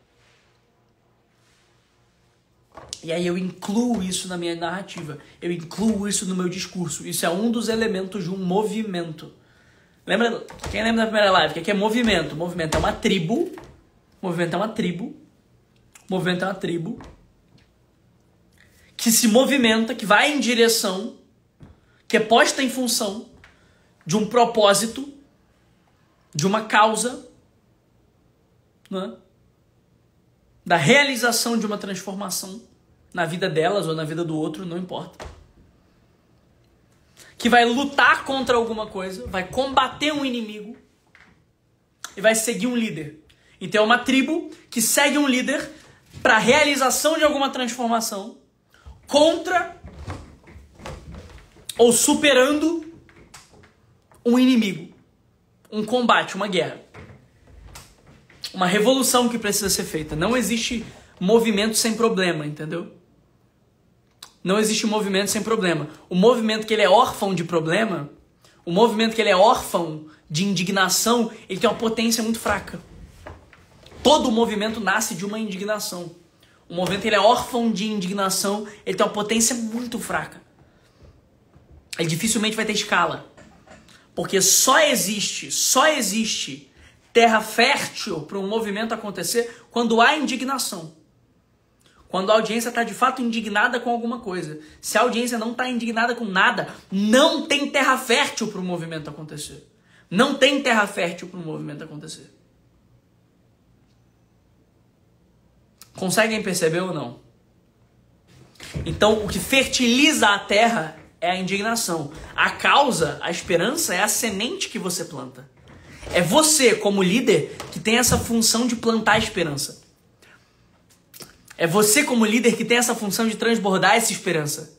E aí eu incluo isso na minha narrativa, eu incluo isso no meu discurso. Isso é um dos elementos de um movimento. Lembra? Quem lembra da primeira live? O que é movimento? Movimento é uma tribo. Movimento é uma tribo. Movimento é uma tribo que se movimenta, que vai em direção, que é posta em função de um propósito, de uma causa, né? Da realização de uma transformação na vida delas ou na vida do outro, não importa. Que vai lutar contra alguma coisa, vai combater um inimigo e vai seguir um líder. Então é uma tribo que segue um líder para a realização de alguma transformação contra ou superando um inimigo, um combate, uma guerra, uma revolução que precisa ser feita. Não existe movimento sem problema, entendeu? Não existe movimento sem problema. O movimento que ele é órfão de problema, o movimento que ele é órfão de indignação, ele tem uma potência muito fraca. Todo movimento nasce de uma indignação. O movimento que ele é órfão de indignação, ele tem uma potência muito fraca. Ele dificilmente vai ter escala. Porque só existe terra fértil para um movimento acontecer quando há indignação. Quando a audiência está de fato indignada com alguma coisa. Se a audiência não está indignada com nada, não tem terra fértil para o movimento acontecer. Não tem terra fértil para o movimento acontecer. Conseguem perceber ou não? Então, o que fertiliza a terra é a indignação. A causa, a esperança, é a semente que você planta. É você, como líder, que tem essa função de plantar a esperança. É você, como líder, que tem essa função de transbordar essa esperança.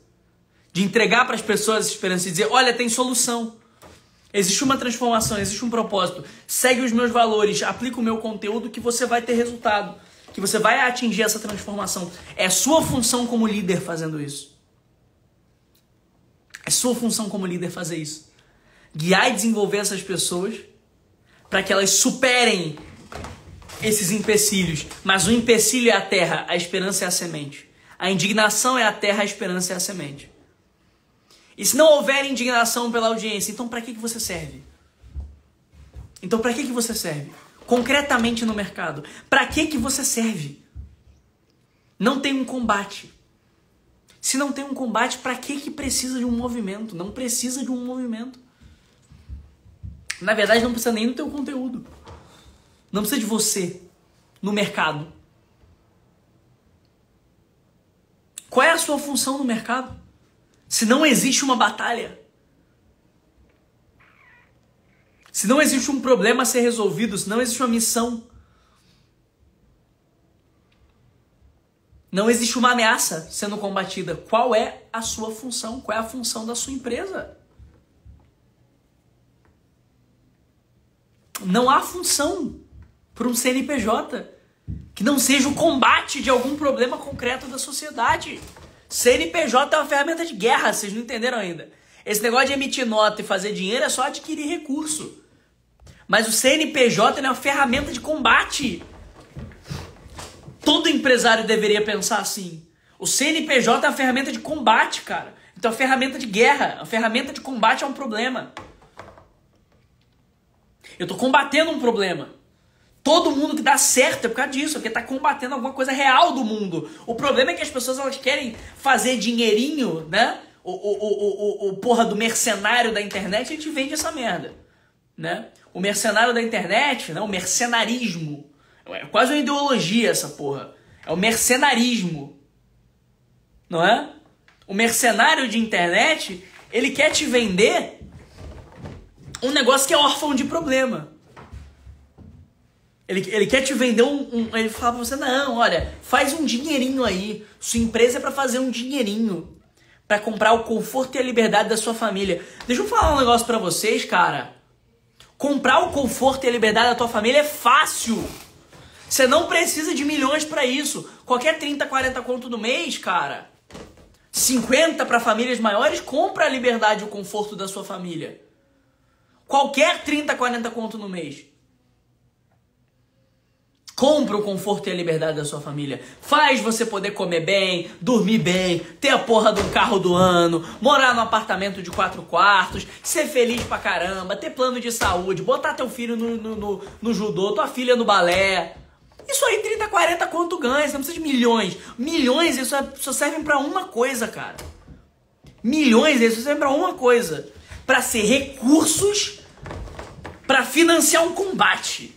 De entregar para as pessoas essa esperança e dizer, olha, tem solução. Existe uma transformação, existe um propósito. Segue os meus valores, aplica o meu conteúdo que você vai ter resultado. Que você vai atingir essa transformação. É sua função como líder fazendo isso. É sua função como líder fazer isso. Guiar e desenvolver essas pessoas para que elas superem esses empecilhos. Mas o empecilho é a terra, a esperança é a semente. A indignação é a terra, a esperança é a semente. E se não houver indignação pela audiência, então para que você serve? Então para que você serve? Concretamente no mercado. Para que você serve? Não tem um combate. Se não tem um combate, para que precisa de um movimento? Não precisa de um movimento. Na verdade, não precisa nem do teu conteúdo. Não precisa de você no mercado. Qual é a sua função no mercado? Se não existe uma batalha, se não existe um problema a ser resolvido, se não existe uma missão, não existe uma ameaça sendo combatida, qual é a sua função? Qual é a função da sua empresa? Não há função para um CNPJ que não seja o combate de algum problema concreto da sociedade. CNPJ é uma ferramenta de guerra, vocês não entenderam ainda. Esse negócio de emitir nota e fazer dinheiro é só adquirir recurso. Mas o CNPJ é uma ferramenta de combate. Todo empresário deveria pensar assim. O CNPJ é uma ferramenta de combate, cara. Então é uma ferramenta de guerra, a ferramenta de combate a um problema. Eu tô combatendo um problema. Todo mundo que dá certo é por causa disso, porque tá combatendo alguma coisa real do mundo. O problema é que as pessoas elas querem fazer dinheirinho, né? O porra do mercenário da internet, a gente vende essa merda, né? O mercenário da internet, né? O mercenarismo. É quase uma ideologia essa porra. É o mercenarismo. Não é? O mercenário de internet, ele quer te vender um negócio que é órfão de problema. Ele quer te vender ele fala pra você, não, olha, faz um dinheirinho aí. Sua empresa é pra fazer um dinheirinho. Pra comprar o conforto e a liberdade da sua família. Deixa eu falar um negócio pra vocês, cara. Comprar o conforto e a liberdade da tua família é fácil. Você não precisa de milhões pra isso. Qualquer 30, 40 conto do mês, cara. 50 pra famílias maiores, compra a liberdade e o conforto da sua família. Qualquer 30, 40 conto no mês. Compra o conforto e a liberdade da sua família. Faz você poder comer bem, dormir bem, ter a porra de um carro do ano, morar num apartamento de 4 quartos, ser feliz pra caramba, ter plano de saúde, botar teu filho no judô, tua filha no balé. Isso aí 30, 40 quanto ganha, você não precisa de milhões. Milhões, isso só servem pra uma coisa, cara. Milhões, isso só servem pra uma coisa. Pra ser recursos pra financiar um combate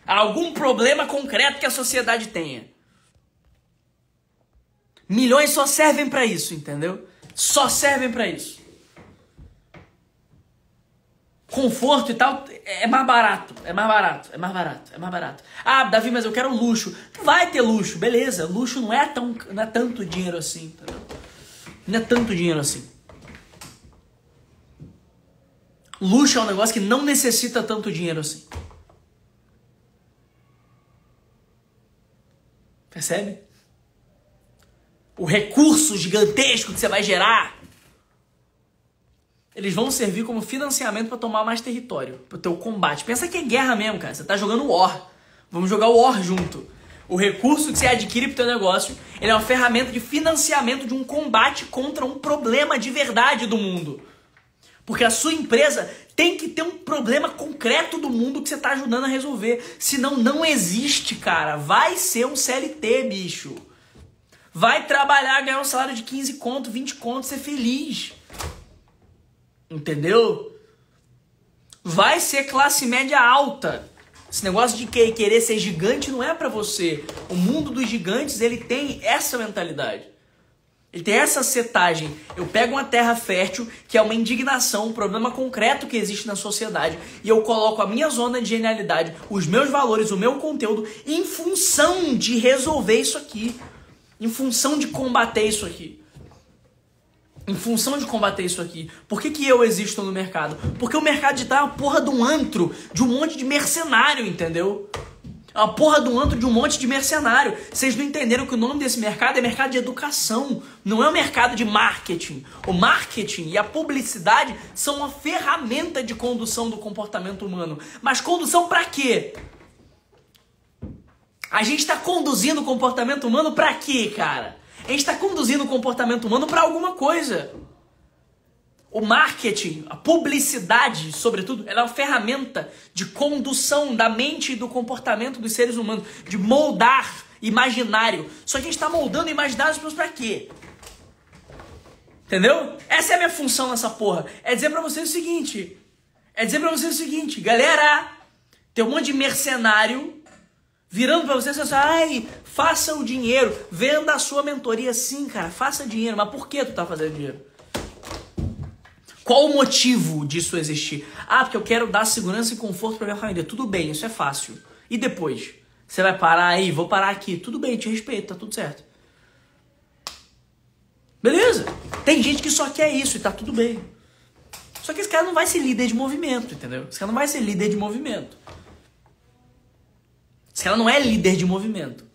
a algum problema concreto que a sociedade tenha. Milhões só servem pra isso, entendeu? Só servem pra isso. Conforto e tal é mais barato, é mais barato, é mais barato, é mais barato. Ah, Davi, mas eu quero luxo. Vai ter luxo, beleza. Luxo não é tanto dinheiro assim, entendeu? Não é tanto dinheiro assim. Luxo é um negócio que não necessita tanto dinheiro assim. Percebe? O recurso gigantesco que você vai gerar, eles vão servir como financiamento para tomar mais território, para o teu combate. Pensa que é guerra mesmo, cara. Você tá jogando War. Vamos jogar War junto. O recurso que você adquire pro teu negócio, ele é uma ferramenta de financiamento de um combate contra um problema de verdade do mundo. Porque a sua empresa tem que ter um problema concreto do mundo que você tá ajudando a resolver. Senão não existe, cara. Vai ser um CLT, bicho. Vai trabalhar, ganhar um salário de 15 conto, 20 conto, ser feliz. Entendeu? Vai ser classe média alta. Esse negócio de querer ser gigante não é pra você. O mundo dos gigantes, ele tem essa mentalidade. Ele tem essa setagem. Eu pego uma terra fértil, que é uma indignação, um problema concreto que existe na sociedade, e eu coloco a minha zona de genialidade, os meus valores, o meu conteúdo, em função de resolver isso aqui. Em função de combater isso aqui. Em função de combater isso aqui. Por que eu existo no mercado? Porque o mercado digital é uma porra de um antro, de um monte de mercenário, entendeu? É uma porra de um antro de um monte de mercenário. Vocês não entenderam que o nome desse mercado é mercado de educação. Não é um mercado de marketing. O marketing e a publicidade são uma ferramenta de condução do comportamento humano. Mas condução pra quê? A gente está conduzindo o comportamento humano pra quê, cara? A gente está conduzindo o comportamento humano pra alguma coisa. O marketing, a publicidade, sobretudo, ela é uma ferramenta de condução da mente e do comportamento dos seres humanos, de moldar imaginário. Só que a gente está moldando imaginário das pessoas pra quê? Entendeu? Essa é a minha função nessa porra. É dizer pra vocês o seguinte. Galera, tem um monte de mercenário virando pra vocês e assim, ai, faça o dinheiro, venda a sua mentoria. Sim, cara, faça dinheiro. Mas por que tu tá fazendo dinheiro? Qual o motivo disso existir? Ah, porque eu quero dar segurança e conforto pra minha família. Tudo bem, isso é fácil. E depois? Você vai parar aí? Vou parar aqui. Tudo bem, te respeito, tá tudo certo. Beleza. Tem gente que só quer isso e tá tudo bem. Só que esse cara não vai ser líder de movimento, entendeu? Esse cara não vai ser líder de movimento. Esse cara não é líder de movimento.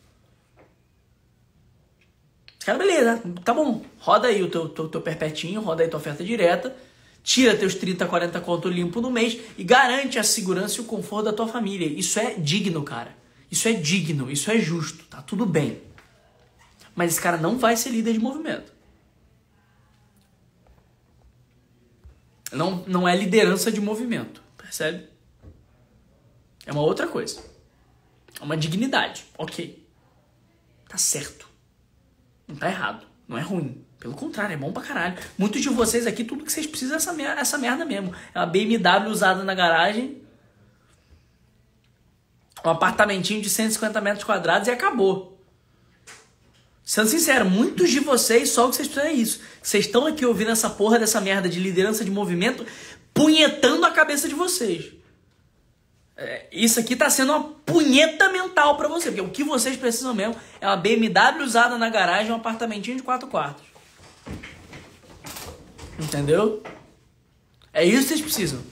Esse cara, beleza, tá bom. Roda aí o teu perpetinho, roda aí tua oferta direta, tira teus 30, 40 conto limpo no mês e garante a segurança e o conforto da tua família. Isso é digno, cara. Isso é digno, isso é justo, tá tudo bem. Mas esse cara não vai ser líder de movimento. Não é liderança de movimento, percebe? É uma outra coisa. É uma dignidade, ok. Tá certo. Não tá errado, não é ruim. Pelo contrário, é bom pra caralho. Muitos de vocês aqui, tudo que vocês precisam é essa merda mesmo. É uma BMW usada na garagem, um apartamentinho de 150 metros quadrados e acabou. Sendo sincero, muitos de vocês, só o que vocês precisam é isso. Vocês estão aqui ouvindo essa porra dessa merda de liderança de movimento, punhetando a cabeça de vocês. Isso aqui tá sendo uma punheta mental pra você, porque o que vocês precisam mesmo é uma BMW usada na garagem, um apartamentinho de 4 quartos. Entendeu? É isso que vocês precisam.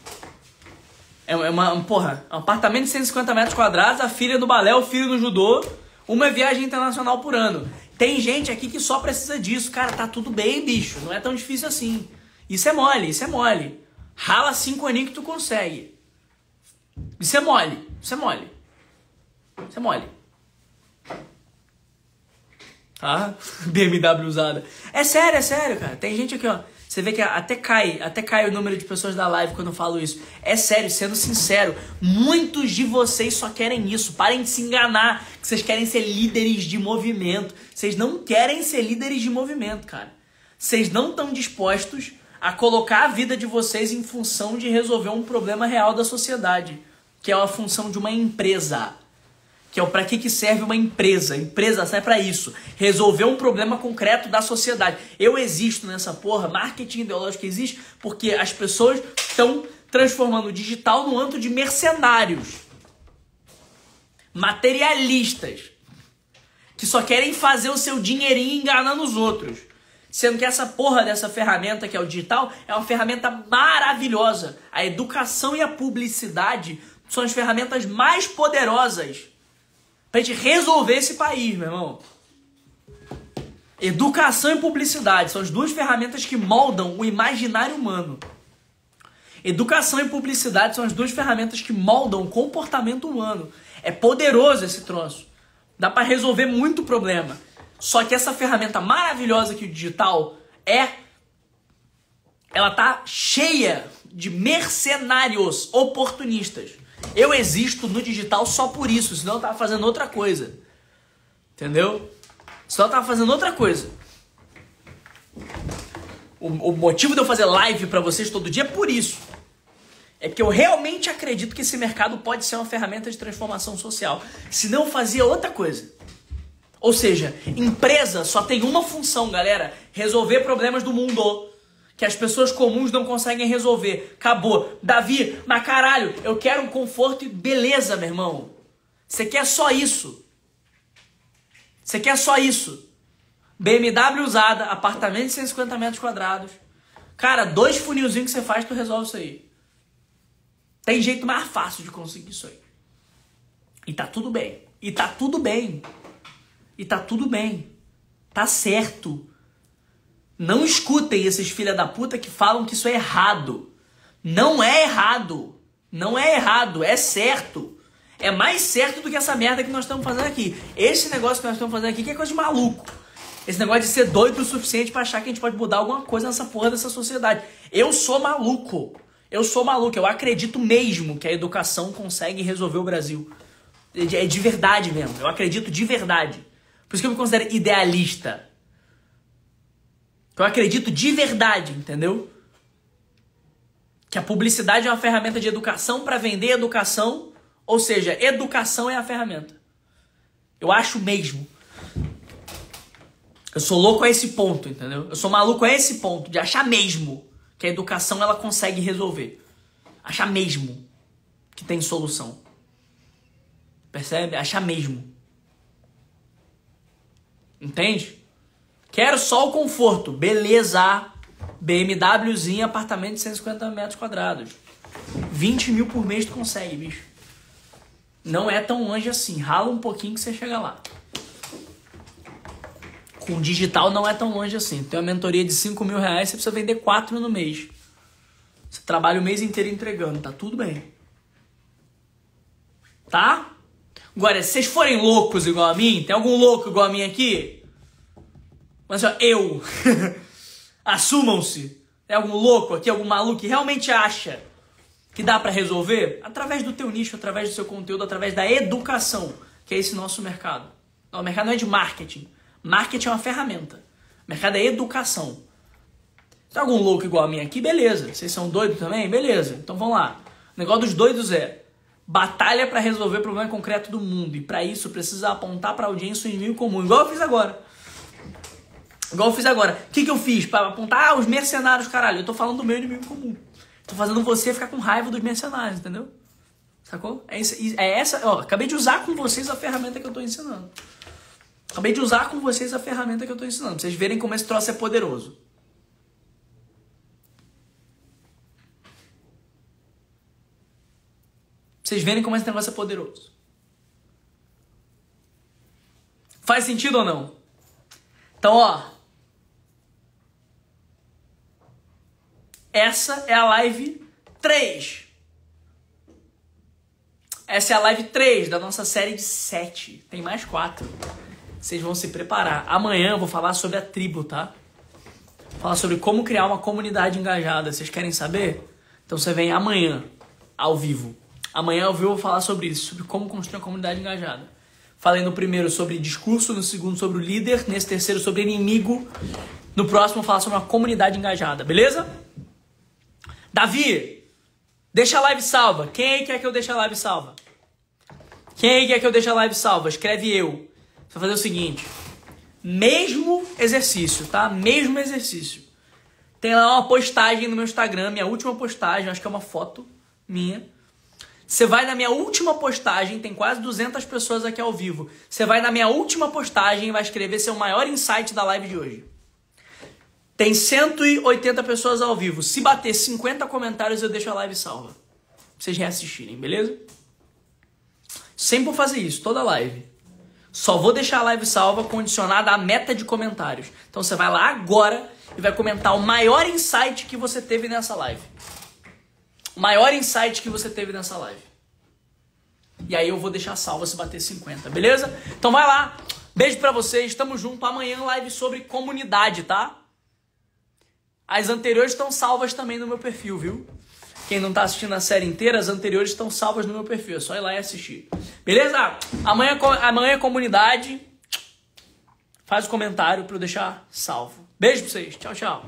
Um apartamento de 150 metros quadrados, a filha no balé, o filho no judô, uma viagem internacional por ano. Tem gente aqui que só precisa disso. Cara, tá tudo bem, bicho. Não é tão difícil assim. Isso é mole, isso é mole. Rala 5 aninhos que tu consegue. Isso é mole, isso é mole. Isso é mole. Tá? BMW usada. É sério, cara. Tem gente aqui, ó. Você vê que até cai o número de pessoas da live quando eu falo isso. É sério, sendo sincero, muitos de vocês só querem isso. Parem de se enganar que vocês querem ser líderes de movimento. Vocês não querem ser líderes de movimento, cara. Vocês não estão dispostos a colocar a vida de vocês em função de resolver um problema real da sociedade, que é a função de uma empresa. Que é o para que serve uma empresa. A empresa serve para isso. Resolver um problema concreto da sociedade. Eu existo nessa porra. Marketing ideológico existe porque as pessoas estão transformando o digital num antro de mercenários. Materialistas. Que só querem fazer o seu dinheirinho enganando os outros. Sendo que essa porra dessa ferramenta que é o digital é uma ferramenta maravilhosa. A educação e a publicidade são as ferramentas mais poderosas pra gente resolver esse país, meu irmão. Educação e publicidade são as duas ferramentas que moldam o imaginário humano. Educação e publicidade são as duas ferramentas que moldam o comportamento humano. É poderoso esse troço. Dá pra resolver muito problema. Só que essa ferramenta maravilhosa que o digital ela tá cheia de mercenários oportunistas. Eu existo no digital só por isso, senão eu tava fazendo outra coisa. Entendeu? Senão eu tava fazendo outra coisa. O motivo de eu fazer live pra vocês todo dia é por isso. É que eu realmente acredito que esse mercado pode ser uma ferramenta de transformação social. Senão eu fazia outra coisa. Ou seja, empresa só tem uma função, galera. Resolver problemas do mundo. Que as pessoas comuns não conseguem resolver. Acabou. Davi, mas caralho, eu quero um conforto e beleza, meu irmão. Você quer só isso. Você quer só isso. BMW usada, apartamento de 150 metros quadrados. Cara, 2 funilzinhos que você faz, tu resolve isso aí. Tem jeito mais fácil de conseguir isso aí. E tá tudo bem. E tá tudo bem. E tá tudo bem. Tá certo. Não escutem esses filha da puta que falam que isso é errado. Não é errado. Não é errado. É certo. É mais certo do que essa merda que nós estamos fazendo aqui. Esse negócio que nós estamos fazendo aqui que é coisa de maluco. Esse negócio de ser doido o suficiente pra achar que a gente pode mudar alguma coisa nessa porra dessa sociedade. Eu sou maluco. Eu sou maluco. Eu acredito mesmo que a educação consegue resolver o Brasil. É de verdade mesmo. Eu acredito de verdade. Por isso que eu me considero idealista. Eu acredito de verdade, entendeu? Que a publicidade é uma ferramenta de educação para vender educação. Ou seja, educação é a ferramenta. Eu acho mesmo. Eu sou louco a esse ponto, entendeu? Eu sou maluco a esse ponto de achar mesmo que a educação ela consegue resolver. Achar mesmo que tem solução. Percebe? Achar mesmo. Entende? Quero só o conforto. Beleza. BMWzinho, apartamento de 150 metros quadrados. 20 mil por mês tu consegue, bicho. Não é tão longe assim. Rala um pouquinho que você chega lá. Com digital não é tão longe assim. Tem uma mentoria de 5 mil reais, você precisa vender 4 no mês. Você trabalha o mês inteiro entregando. Tá tudo bem. Tá? Agora, se vocês forem loucos igual a mim, tem algum louco igual a mim aqui? Mas ó, eu. Assumam-se. Tem algum louco aqui, algum maluco que realmente acha que dá pra resolver? Através do teu nicho, através do seu conteúdo, através da educação, que é esse nosso mercado. Não, o mercado não é de marketing. Marketing é uma ferramenta. O mercado é educação. Se tem algum louco igual a mim aqui, beleza. Vocês são doidos também? Beleza. Então vamos lá. O negócio dos doidos é batalha para resolver o problema concreto do mundo. E para isso precisa apontar para a audiência o inimigo comum. Igual eu fiz agora. O que eu fiz? Para apontar os mercenários, caralho. Eu tô falando do meu inimigo comum. Tô fazendo você ficar com raiva dos mercenários, entendeu? Sacou? É essa, ó, acabei de usar com vocês a ferramenta que eu tô ensinando. Pra vocês verem como esse troço é poderoso. Vocês verem como esse negócio é poderoso. Faz sentido ou não? Então, ó. Essa é a live 3. Essa é a live 3 da nossa série de 7. Tem mais 4. Vocês vão se preparar. Amanhã eu vou falar sobre a tribo, tá? Vou falar sobre como criar uma comunidade engajada. Vocês querem saber? Então você vem amanhã, ao vivo. Amanhã ao vivo eu vou falar sobre isso, sobre como construir uma comunidade engajada. Falei no primeiro sobre discurso, no segundo sobre o líder, nesse terceiro sobre inimigo. No próximo eu vou falar sobre uma comunidade engajada, beleza? Davi, deixa a live salva. Quem aí quer que eu deixe a live salva? Escreve eu. Você vai fazer o seguinte. Mesmo exercício, tá? Mesmo exercício. Tem lá uma postagem no meu Instagram, minha última postagem, acho que é uma foto minha. Você vai na minha última postagem, tem quase 200 pessoas aqui ao vivo. Você vai na minha última postagem e vai escrever seu maior insight da live de hoje. Tem 180 pessoas ao vivo. Se bater 50 comentários, eu deixo a live salva. Pra vocês reassistirem, beleza? Sempre vou fazer isso, toda live. Só vou deixar a live salva condicionada à meta de comentários. Então você vai lá agora e vai comentar o maior insight que você teve nessa live. O maior insight que você teve nessa live. E aí eu vou deixar salva se bater 50, beleza? Então vai lá. Beijo pra vocês. Tamo junto. Amanhã live sobre comunidade, tá? As anteriores estão salvas também no meu perfil, viu? Quem não tá assistindo a série inteira, as anteriores estão salvas no meu perfil. É só ir lá e assistir. Beleza? Amanhã é comunidade. Faz o comentário pra eu deixar salvo. Beijo pra vocês. Tchau, tchau.